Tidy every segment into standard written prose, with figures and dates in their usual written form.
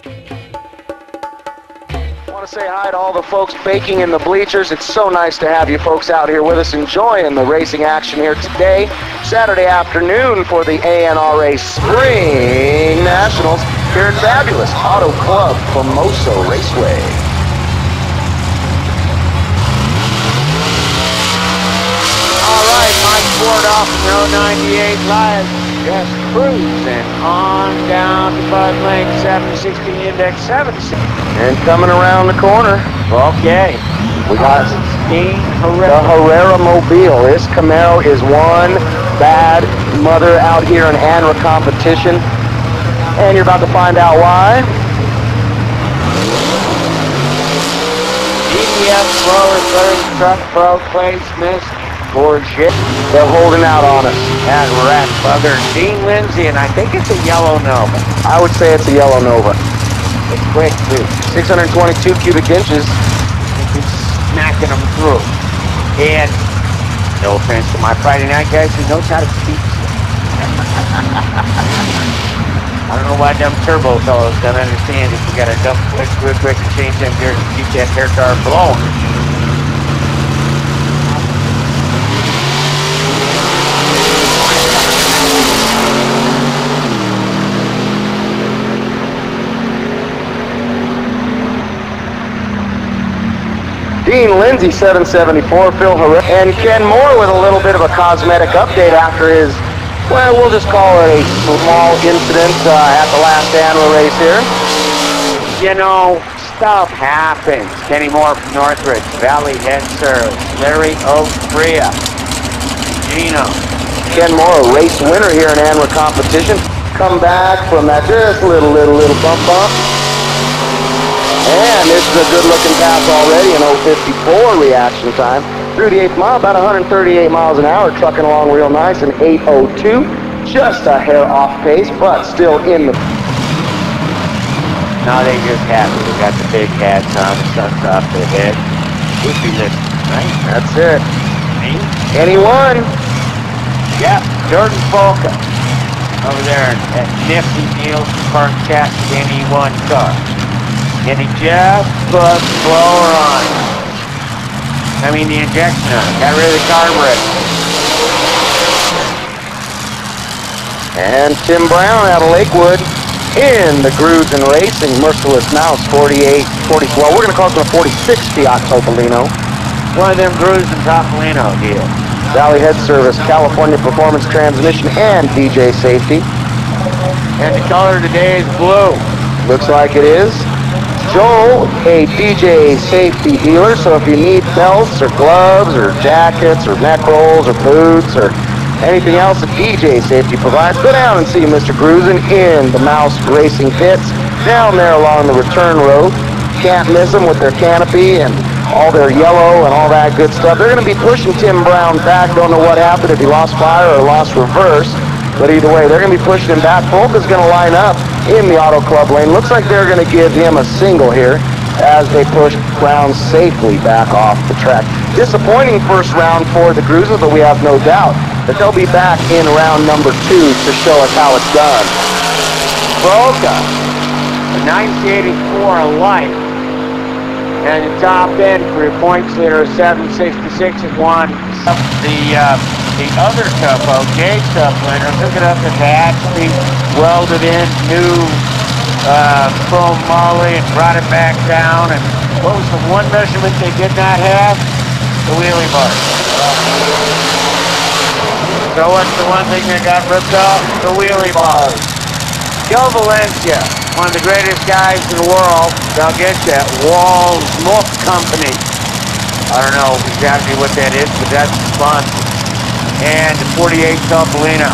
I want to say hi to all the folks baking in the bleachers. It's so nice to have you folks out here with us enjoying the racing action here today, Saturday afternoon for the ANRA Spring Nationals here at fabulous Auto Club Famoso Raceway. All right, Mike Ford off in 098 Live, just cruising on down to Bud Lane, 760 index 76. And coming around the corner, Okay, we got Dean the Herrera. Herrera Mobile. This Camaro is one bad mother out here in ANRA competition, and you're about to find out why. DPF Blowers, Larry Truck Pro, Clay Smith, Gorget, They're holding out on us. and Rat Bugger, Dean Lindsay, and I think it's a yellow Nova. I would say it's a yellow Nova. It's quick too. 622 cubic inches. It's smacking them through. And no offense to my Friday night guys, he knows how to speak. I don't know why them turbo fellows don't understand if you got to dump quick and change them gears to keep that hair car blowing. Dean Lindsay, 774, Phil Herrera, and Ken Moore with a little bit of a cosmetic update after his, well, we'll just call it a small incident at the last ANRA race here. You know, stuff happens. Kenny Moore from Northridge, Valley Head Service, Larry O'Fria, Gino. Ken Moore, a race winner here in ANRA competition. Come back from that just little bump. And this is a good-looking pass already, an 054 reaction time. Through the 8th mile, about 138 miles an hour, trucking along real nice, an 802. Just a hair off pace, but still in the... No, they just happy. They got the big hats on, the sun's off their head. Goofy listen, right? That's it. Me? Anyone? Yep, Jordan Polka. Over there at Nifty Niels Park Cassidy NE1 car. And he just put the blower on. I mean the injection on it. Got rid of the carburetor. And Tim Brown out of Lakewood in the Cruisin' Racing Merciless Mouse 48, 40, well, we're going to call it the 46 Fiat Topolino. One of them Cruisin' Topolino deals. Valley Head Service, California Performance Transmission, and DJ Safety. And the color today is blue. Looks like it is. Joel, a DJ Safety dealer, so if you need belts or gloves or jackets or neck rolls or boots or anything else that DJ Safety provides, go down and see Mr. Cruisin' in the Mouse Racing pits down there along the return road. Can't miss them with their canopy and all their yellow and all that good stuff. They're going to be pushing Tim Brown back. Don't know what happened, if he lost fire or lost reverse. But either way, they're going to be pushing him back. Polka's going to line up in the Auto Club lane. Looks like they're going to give him a single here as they push Brown safely back off the track. Disappointing first round for the Cruisers, but we have no doubt that they'll be back in round number 2 to show us how it's done. Polka, a 1984 Light. And the top end for your points leader is 766 is one. The other Topo, Gates Topolino, took it up to Hatchby, welded in new chrome moly and brought it back down. And what was the one measurement they did not have? The wheelie bar. So what's the one thing that got ripped off? The wheelie bar. Joe Valencia, one of the greatest guys in the world. They'll get you at Walls Milk Company. I don't know exactly what that is, but that's fun. And the 48 Topolino.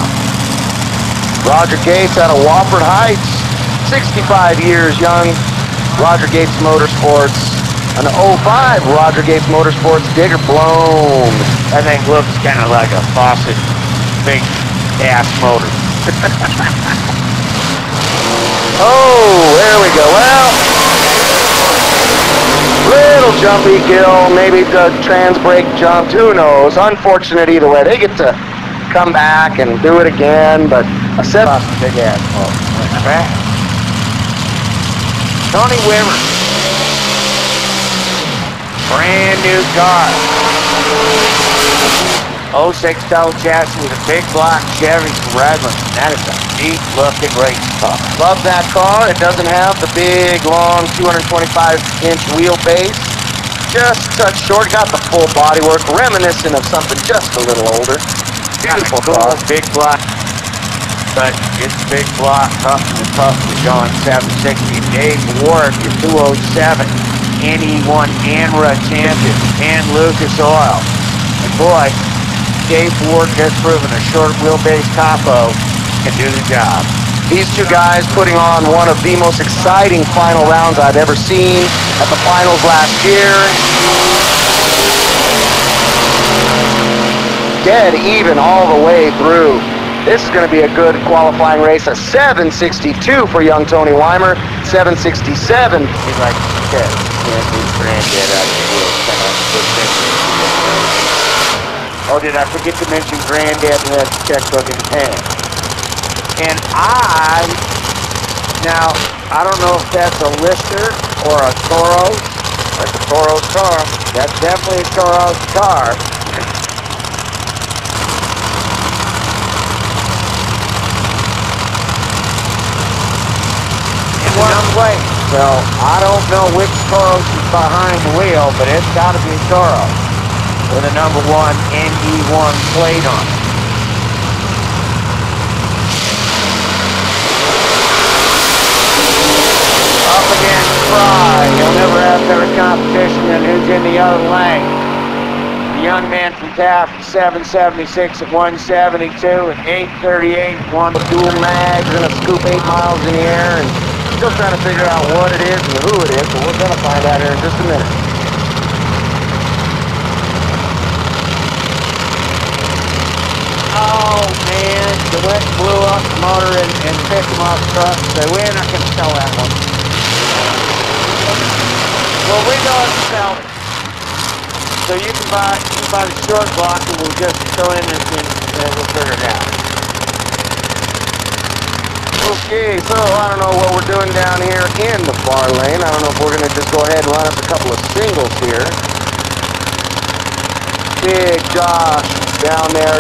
Rodger Gates out of Wofford Heights, 65 years young. Rodger Gates Motorsports, an 05 Rodger Gates Motorsports digger blown. That thing looks kind of like a faucet, big ass motor. Oh, there we go. Well, little jumpy kill, maybe the trans brake jumped, who knows. Unfortunate either way. They get to come back and do it again, but a set Big ass motor. Tony Wimmer. Brand new car. 06 double chassis with a big block Chevy from Redlands. That is a neat looking race car. Love that car. It doesn't have the big, long 225-inch wheelbase. Just a touch short. Got the full bodywork, reminiscent of something just a little older. Beautiful car. Big block. But it's big block, tough and going 760. Dave Ward, your 207. NE1 ANRA champion. And Lucas Oil. And boy, Dave Ward has proven a short wheelbase capo can do the job. These two guys putting on one of the most exciting final rounds I've ever seen at the finals last year. Dead even all the way through. This is going to be a good qualifying race. A 762 for young Tony Weimer. 767. He's like, okay, can't do granddad out of the wheel. Oh, did I forget to mention Granddad has a checkbook in his hand? And I don't know if that's a Lister or a Toro. That's a Toro's car. That's definitely a Toro's car. In one place. So, I don't know which Toro's is behind the wheel, but it's got to be a Toro. With a number 1 NE1 plate on it. Up against Fry. He'll never have better competition than who's in the other lane. The young man from Taft, 776 at 172 and 838. One with dual mags and a scoop 8 miles in the air, and still trying to figure out what it is and who it is, but we're going to find out here in just a minute. Oh man, the wet blew up the motor and picked him off the truck. So we're not going to sell that one. Well, we know how to sell it. So you can buy the short block and we'll just throw in this and we'll figure it out. Okay, so I don't know what we're doing down here in the far lane. I don't know if we're going to just go ahead and run us a couple of singles here. Big Josh down there,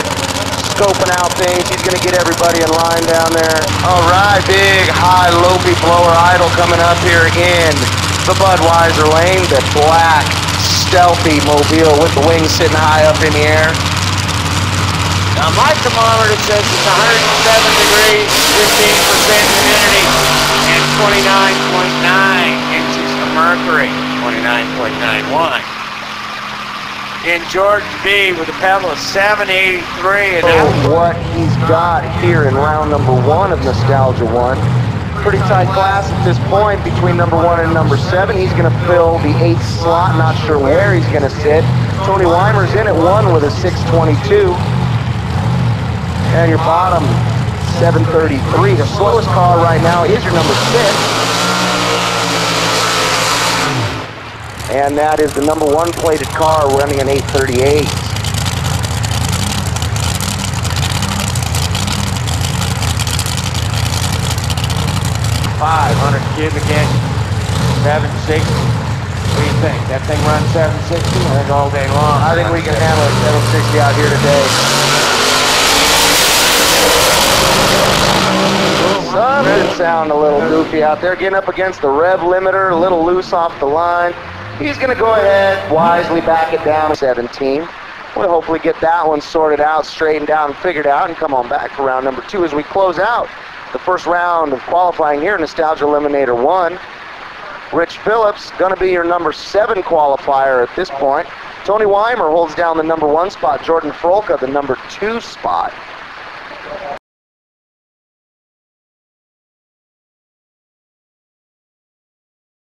scoping out things. He's going to get everybody in line down there. All right, big high lopey blower idle coming up here in the Budweiser lane. The black stealthy mobile with the wings sitting high up in the air. Now my thermometer says it's 107 degrees, 15% humidity, and 29.9 inches of mercury, 29.91. In George B with a pedal of 783. And what he's got here in round number 1 of Nostalgia 1. Pretty tight class at this point between number 1 and number 7. He's going to fill the 8th slot, not sure where he's going to sit. Tony Weimer's in at 1 with a 622. And your bottom, 733. The slowest car right now is your number 6. And that is the number 1 plated car running an 838. 500 cubic inch, 760. What do you think? That thing runs 760? I think all day long. I think we can handle a 760 out here today. Something sound a little goofy out there. Getting up against the rev limiter, a little loose off the line. He's going to go ahead, wisely back it down to 17. We'll hopefully get that one sorted out, straightened out, and figured out, and come on back for round number 2 as we close out the first round of qualifying here, Nostalgia Eliminator 1. Rich Phillips, going to be your number 7 qualifier at this point. Tony Weimer holds down the number 1 spot. Jordan Frolka, the number 2 spot.